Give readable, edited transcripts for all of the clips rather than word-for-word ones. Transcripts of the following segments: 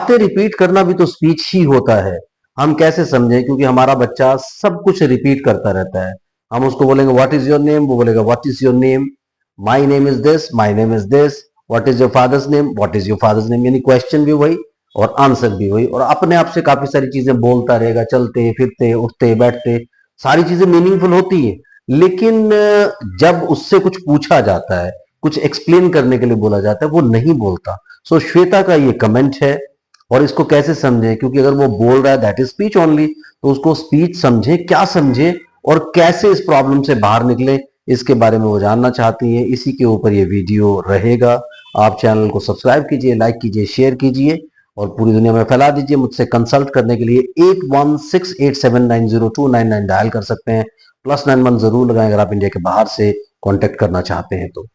बातें रिपीट करना भी तो स्पीच ही होता है। हम कैसे समझें, क्योंकि हमारा बच्चा सब कुछ रिपीट करता रहता है। हम उसको बोलेंगे व्हाट इज योर नेम, वो बोलेगा what is your name, my name is this, my name is this, what is your father's name, what is your father's name, यानी क्वेश्चन भी वही और आंसर भी वही, और अपने आप से काफी सारी चीजें बोलता रहेगा, चलते फिरते उठते बैठते, सारी चीजें मीनिंगफुल होती है। लेकिन जब उससे कुछ पूछा जाता है, कुछ एक्सप्लेन करने के लिए बोला जाता है, वो नहीं बोलता। सो श्वेता का ये कमेंट है, और इसको कैसे समझे, क्योंकि अगर वो बोल रहा है दैट इज स्पीच ओनली, तो उसको स्पीच समझे, क्या समझे और कैसे इस प्रॉब्लम से बाहर निकले, इसके बारे में वो जानना चाहती है। इसी के ऊपर ये वीडियो रहेगा। आप चैनल को सब्सक्राइब कीजिए, लाइक कीजिए, शेयर कीजिए और पूरी दुनिया में फैला दीजिए। मुझसे कंसल्ट करने के लिए 8168790299 डायल कर सकते हैं। +91 जरूर लगाएं अगर आप इंडिया के बाहर से कांटेक्ट करना चाहते हैं तो।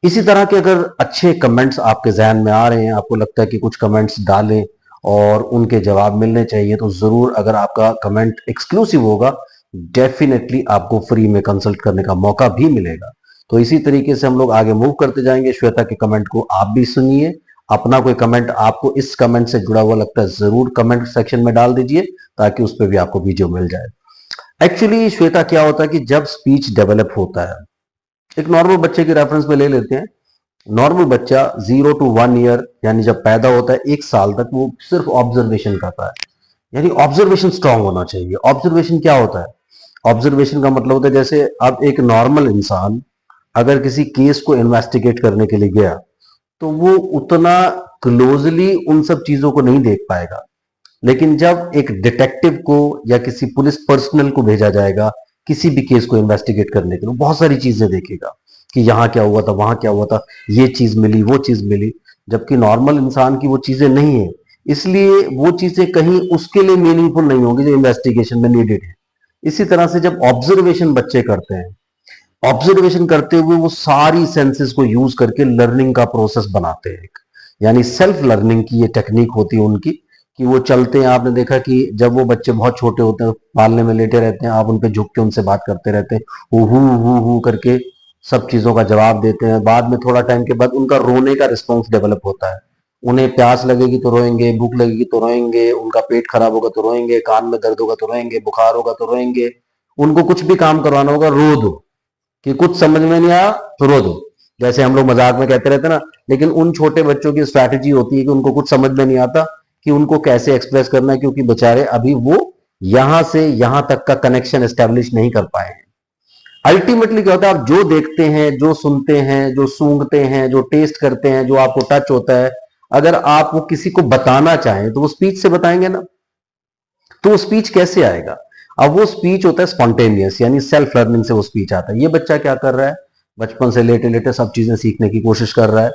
इसी तरह के अगर अच्छे कमेंट्स आपके जहन में आ रहे हैं, आपको लगता है कि कुछ कमेंट्स डालें और उनके जवाब मिलने चाहिए, तो जरूर, अगर आपका कमेंट एक्सक्लूसिव होगा, डेफिनेटली आपको फ्री में कंसल्ट करने का मौका भी मिलेगा। तो इसी तरीके से हम लोग आगे मूव करते जाएंगे। श्वेता के कमेंट को आप भी सुनिए। अपना कोई कमेंट आपको इस कमेंट से जुड़ा हुआ लगता है, जरूर कमेंट सेक्शन में डाल दीजिए, ताकि उस पर भी आपको वीडियो मिल जाए। एक्चुअली श्वेता, क्या होता है कि जब स्पीच डेवलप होता है, एक नॉर्मल बच्चे की रेफरेंस में ले लेते हैं। नॉर्मल बच्चा 0 to 1 ईयर, यानी जब पैदा होता है 1 साल तक, वो सिर्फ ऑब्जर्वेशन करता है। यानी ऑब्जर्वेशन स्ट्रांग होना चाहिए। ऑब्जर्वेशन क्या होता है? ऑब्जर्वेशन का मतलब होता है, जैसे अब एक नॉर्मल इंसान अगर किसी केस को इन्वेस्टिगेट करने के लिए गया, तो वो उतना क्लोजली उन सब चीजों को नहीं देख पाएगा। लेकिन जब एक डिटेक्टिव को या किसी पुलिस पर्सनल को भेजा जाएगा किसी भी केस को इन्वेस्टिगेट करने के लिए, बहुत सारी चीजें देखेगा कि यहाँ क्या हुआ था, वहां क्या हुआ था, ये चीज मिली, वो चीज मिली। जबकि नॉर्मल इंसान की वो चीजें नहीं है, इसलिए वो चीजें कहीं उसके लिए मीनिंगफुल नहीं होगी जो इन्वेस्टिगेशन में नीडेड है। इसी तरह से जब ऑब्जर्वेशन बच्चे करते हैं, ऑब्जर्वेशन करते हुए वो सारी सेंसेस को यूज करके लर्निंग का प्रोसेस बनाते हैं। यानी सेल्फ लर्निंग की ये टेक्निक होती है उनकी, कि वो चलते हैं। आपने देखा कि जब वो बच्चे बहुत छोटे होते हैं, पालने में लेटे रहते हैं, आप उन पे झुक के उनसे बात करते रहते हैं, हु करके सब चीजों का जवाब देते हैं। बाद में थोड़ा टाइम के बाद उनका रोने का रिस्पॉन्स डेवलप होता है। उन्हें प्यास लगेगी तो रोएंगे, भूख लगेगी तो रोएंगे, उनका पेट खराब होगा तो रोएंगे, कान में दर्द होगा तो रोएंगे, बुखार होगा तो रोएंगे, उनको कुछ भी काम करवाना होगा रो दो, कि कुछ समझ में नहीं आया तो रो दो, जैसे हम लोग मजाक में कहते रहते ना। लेकिन उन छोटे बच्चों की स्ट्रैटेजी होती है कि उनको कुछ समझ में नहीं आता कि उनको कैसे एक्सप्रेस करना है, क्योंकि बेचारे अभी वो यहां से यहां तक का कनेक्शन एस्टेब्लिश नहीं कर पाए हैं। अल्टीमेटली क्या होता है, आप जो देखते हैं, जो सुनते हैं, जो सूंघते हैं, जो टेस्ट करते हैं, जो आपको टच होता है, अगर आप वो किसी को बताना चाहें तो वो स्पीच से बताएंगे ना। तो वो स्पीच कैसे आएगा? अब वो स्पीच होता है स्पॉन्टेनियस, यानी सेल्फ लर्निंग से वो स्पीच आता है। ये बच्चा क्या कर रहा है, बचपन से लेटे लेटे सब चीजें सीखने की कोशिश कर रहा है।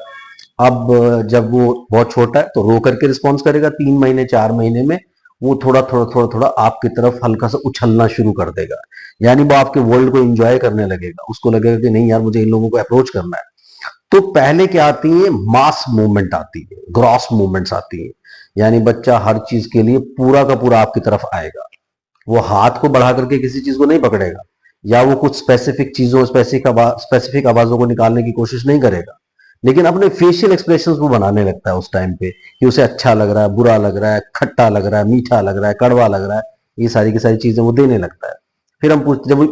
अब जब वो बहुत छोटा है तो रो करके रिस्पॉन्स करेगा, 3 महीने 4 महीने में वो थोड़ा थोड़ा थोड़ा थोड़ा आपकी तरफ हल्का सा उछलना शुरू कर देगा। यानी वो आपके वर्ल्ड को एंजॉय करने लगेगा, उसको लगेगा कि नहीं यार, मुझे इन लोगों को अप्रोच करना है। तो पहले क्या आती है, मास मूवमेंट आती है, ग्रॉस मूवमेंट्स आती है। यानी बच्चा हर चीज के लिए पूरा का पूरा आपकी तरफ आएगा। वो हाथ को बढ़ा करके किसी चीज को नहीं पकड़ेगा, या वो कुछ स्पेसिफिक चीजों, स्पेसिफिक आवाजों को निकालने की कोशिश नहीं करेगा। लेकिन अपने फेशियल एक्सप्रेशंस वो बनाने लगता है उस टाइम पे, कि उसे अच्छा लग रहा है, बुरा लग रहा है, खट्टा लग रहा है, मीठा लग रहा है, कड़वा लग रहा है, ये सारी की सारी चीजें वो देने लगता है। फिर हम पूछते, जब वो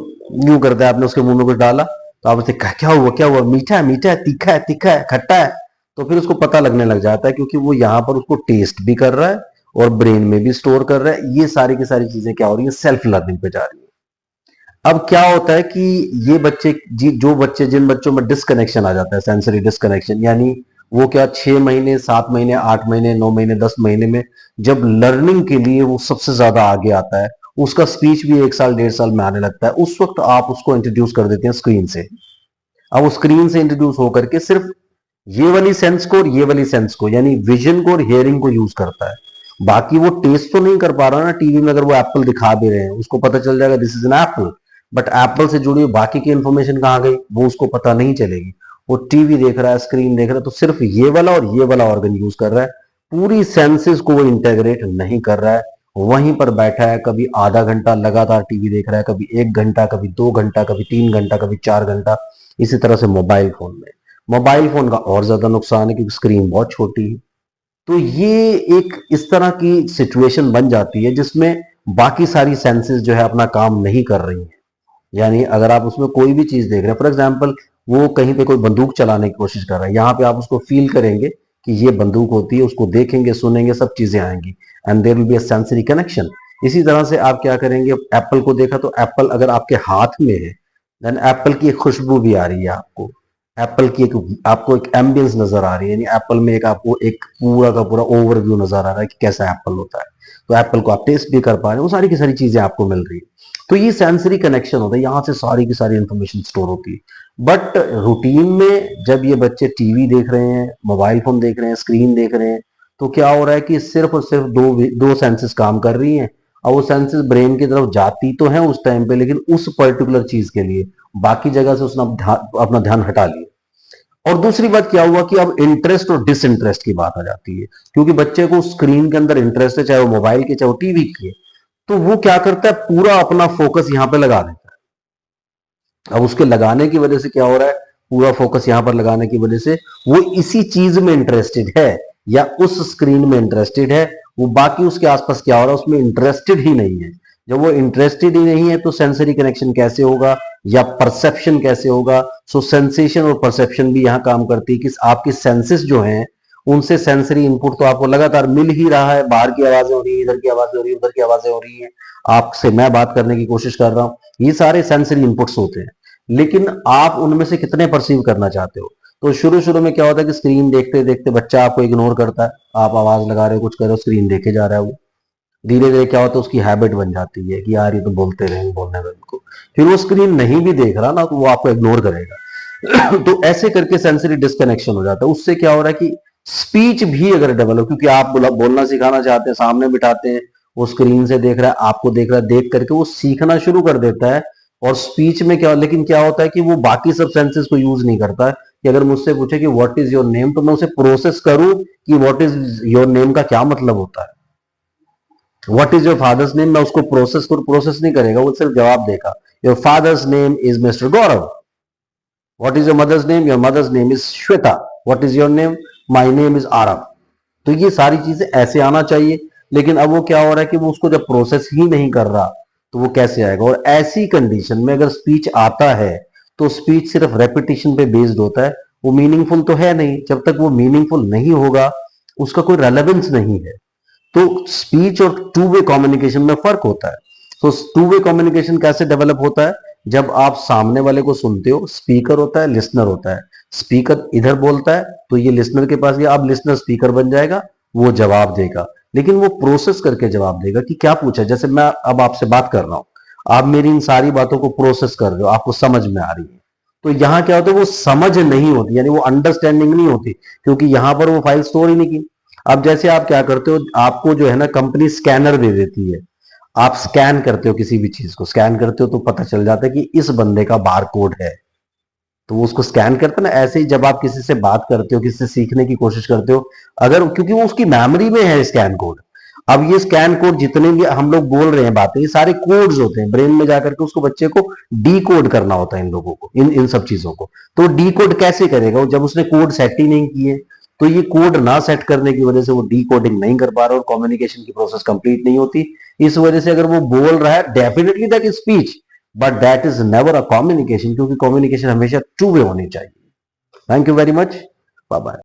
यूं करता है, आपने उसके मुंह में कुछ डाला तो आप उससे क्या हुआ, क्या हुआ, मीठा है, मीठा है, तीखा है, तीखा है, खट्टा है। तो फिर उसको पता लगने लग जाता है, क्योंकि वो यहाँ पर उसको टेस्ट भी कर रहा है और ब्रेन में भी स्टोर कर रहा है। ये सारी की सारी चीजें क्या हो रही है, सेल्फ लर्निंग पे जा रही है। अब क्या होता है कि ये बच्चे, जिन बच्चों में डिस्कनेक्शन आ जाता है, सेंसरी डिस्कनेक्शन, यानी वो क्या 6 महीने 7 महीने 8 महीने 9 महीने 10 महीने में जब लर्निंग के लिए वो सबसे ज्यादा आगे आता है, उसका स्पीच भी 1 साल 1.5 साल में आने लगता है, उस वक्त आप उसको इंट्रोड्यूस कर देते हैं स्क्रीन से। अब वो स्क्रीन से इंट्रोड्यूस होकर के सिर्फ ये वाली सेंस को और ये वाली सेंस को, यानी विजन को और हियरिंग को यूज करता है। बाकी वो टेस्ट तो नहीं कर पा रहा ना। टीवी में अगर वो एप्पल दिखा भी रहे हैं, उसको पता चल जाएगा this is an apple, but Apple से जुड़ी हुई बाकी की इंफॉर्मेशन कहाँ गई, वो उसको पता नहीं चलेगी। वो टीवी देख रहा है, स्क्रीन देख रहा है, तो सिर्फ ये वाला और ये वाला ऑर्गन यूज कर रहा है, पूरी सेंसेस को वो इंटेग्रेट नहीं कर रहा है। वहीं पर बैठा है, कभी आधा घंटा लगातार टीवी देख रहा है, कभी 1 घंटा, कभी 2 घंटा, कभी 3 घंटा, कभी 4 घंटा। इसी तरह से मोबाइल फोन में, मोबाइल फोन का और ज्यादा नुकसान है, क्योंकि स्क्रीन बहुत छोटी है। तो ये एक इस तरह की सिचुएशन बन जाती है जिसमें बाकी सारी सेंसेस जो है अपना काम नहीं कर रही हैं। यानी अगर आप उसमें कोई भी चीज देख रहे हैं, फॉर एग्जाम्पल वो कहीं पे कोई बंदूक चलाने की कोशिश कर रहा है, यहाँ पे आप उसको फील करेंगे कि ये बंदूक होती है, उसको देखेंगे, सुनेंगे, सब चीजें आएंगी, and there will be a sensory connection. इसी तरह से आप क्या करेंगे, एप्पल को देखा तो एप्पल अगर आपके हाथ में है, देन एप्पल की एक खुशबू भी आ रही है आपको, एप्पल की एक आपको एक एम्बियंस नजर आ रही है, यानी एप्पल में एक आपको एक पूरा का पूरा ओवरव्यू नजर आ रहा है कि कैसा एप्पल होता है। तो एप्पल को आप टेस्ट भी कर पा रहे हैं, वो सारी की सारी चीजें आपको मिल रही है। तो ये सेंसरी कनेक्शन होता है, यहां से सारी की सारी इंफॉर्मेशन स्टोर होती है। बट रूटीन में जब ये बच्चे टीवी देख रहे हैं, मोबाइल फोन देख रहे हैं, स्क्रीन देख रहे हैं, तो क्या हो रहा है कि सिर्फ और सिर्फ दो सेंसेस काम कर रही हैं, और वो सेंसेस ब्रेन की तरफ जाती तो है उस टाइम पे, लेकिन उस पर्टिकुलर चीज के लिए बाकी जगह से उसने अपना ध्यान हटा लिया। और दूसरी बात क्या हुआ कि अब इंटरेस्ट और डिसइंटरेस्ट की बात आ जाती है, क्योंकि बच्चे को स्क्रीन के अंदर इंटरेस्ट है, चाहे वो मोबाइल के चाहे वो टीवी के, तो वो क्या करता है, पूरा अपना फोकस यहां पे लगा देता है। अब उसके लगाने की वजह से क्या हो रहा है, पूरा फोकस यहां पर लगाने की वजह से वो इसी चीज में इंटरेस्टेड है या उस स्क्रीन में इंटरेस्टेड है, वो बाकी उसके आसपास क्या हो रहा है उसमें इंटरेस्टेड ही नहीं है। जब वो इंटरेस्टेड ही नहीं है तो सेंसरी कनेक्शन कैसे होगा या परसेप्शन कैसे होगा। सो सेंसेशन और परसेप्शन भी यहां काम करती है कि आपकी सेंसेस जो हैं उनसे सेंसरी इनपुट तो आपको लगातार मिल ही रहा है, बाहर की आवाजें हो रही है, इधर की आवाजें हो रही है, उधर की आवाजें हो रही है, आपसे मैं बात करने की कोशिश कर रहा हूं, ये सारे सेंसरी इनपुट्स होते हैं। लेकिन आप उनमें से कितने परसीव करना चाहते हो। तो शुरू शुरू में क्या होता है कि स्क्रीन देखते देखते बच्चा आपको इग्नोर करता है, आप आवाज लगा रहे हो, कुछ कर रहे हो, स्क्रीन देखे जा रहा है वो। धीरे धीरे क्या होता है उसकी हैबिट बन जाती है कि यार ये तो बोलते रहे, बोलने में उनको, फिर वो स्क्रीन नहीं भी देख रहा ना तो वो आपको इग्नोर करेगा। तो ऐसे करके सेंसरी डिस्कनेक्शन हो जाता है। उससे क्या हो रहा है कि स्पीच भी अगर डेवलप, क्योंकि आप बोलना सिखाना चाहते हैं, सामने बिठाते हैं, वो स्क्रीन से देख रहा है, आपको देख रहा है, देख करके वो सीखना शुरू कर देता है। और स्पीच में क्या, लेकिन क्या होता है कि वो बाकी सब सेंसेस को यूज नहीं करता है। कि अगर मुझसे पूछे कि व्हाट इज योर नेम, तो मैं उसे प्रोसेस करूं कि व्हाट इज योर नेम का क्या मतलब होता है। What is your father's name, मैं उसको प्रोसेस नहीं करेगा, वो सिर्फ जवाब देगा, your father's name is mister Gaurav. What is your mother's name, your mother's name is Shweta. What is your name, my name is Aarav. तो ये सारी चीजें ऐसे आना चाहिए। लेकिन अब वो क्या हो रहा है कि वो उसको जब प्रोसेस ही नहीं कर रहा तो वो कैसे आएगा। और ऐसी कंडीशन में अगर स्पीच आता है तो स्पीच सिर्फ रेपिटेशन पे बेस्ड होता है, वो मीनिंगफुल तो है नहीं। जब तक वो मीनिंगफुल नहीं होगा उसका कोई रेलेवेंस नहीं है। तो स्पीच और टू वे कम्युनिकेशन में फर्क होता है। तो टू वे कम्युनिकेशन कैसे डेवलप होता है, जब आप सामने वाले को सुनते हो, स्पीकर होता है, लिसनर होता है। स्पीकर इधर बोलता है तो ये लिसनर के पास गया, अब लिसनर स्पीकर बन जाएगा, वो जवाब देगा, लेकिन वो प्रोसेस करके जवाब देगा कि क्या पूछा। जैसे मैं अब आपसे बात कर रहा हूं, आप मेरी इन सारी बातों को प्रोसेस कर रहे हो, आपको समझ में आ रही है, तो यहां क्या होता है, वो समझ नहीं होती, यानी वो अंडरस्टैंडिंग नहीं होती, क्योंकि यहां पर वो फाइल स्टोर ही नहीं की। अब जैसे आप क्या करते हो, आपको जो है ना कंपनी स्कैनर दे देती है, आप स्कैन करते हो, किसी भी चीज को स्कैन करते हो तो पता चल जाता है कि इस बंदे का बार कोड है, तो वो उसको स्कैन करता है ना। ऐसे ही जब आप किसी से बात करते हो, किसी से सीखने की कोशिश करते हो, अगर क्योंकि वो उसकी मेमोरी में है स्कैन कोड। अब ये स्कैन कोड जितने भी हम लोग बोल रहे हैं बातें, ये सारे कोड्स होते हैं, ब्रेन में जाकर के उसको बच्चे को डी कोड करना होता है इन लोगों को, इन सब चीजों को। तो डी कोड कैसे करेगा जब उसने कोड सेट ही नहीं किए। तो ये कोड ना सेट करने की वजह से वो डी कोडिंग नहीं कर पा रहा और कम्युनिकेशन की प्रोसेस कंप्लीट नहीं होती। इस वजह से अगर वो बोल रहा है, definitely that is speech, but that is never a communication, क्योंकि कम्युनिकेशन हमेशा टू वे होनी चाहिए। Thank you very much, bye bye.